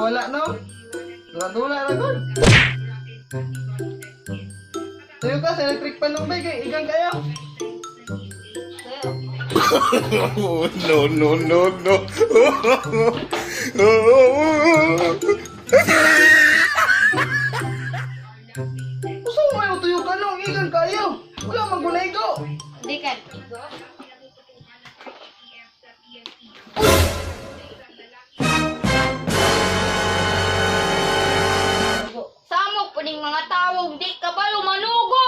wala no? Dula-dula na gun. Tayo ka sa electric pan ng bike, igang kayo. No, no, no, no. Gusto mo may tuyo ka no, igang kayo. Wala magulay ko. Di ka. Samok po ning mga tawag, di ka ba lumanugo?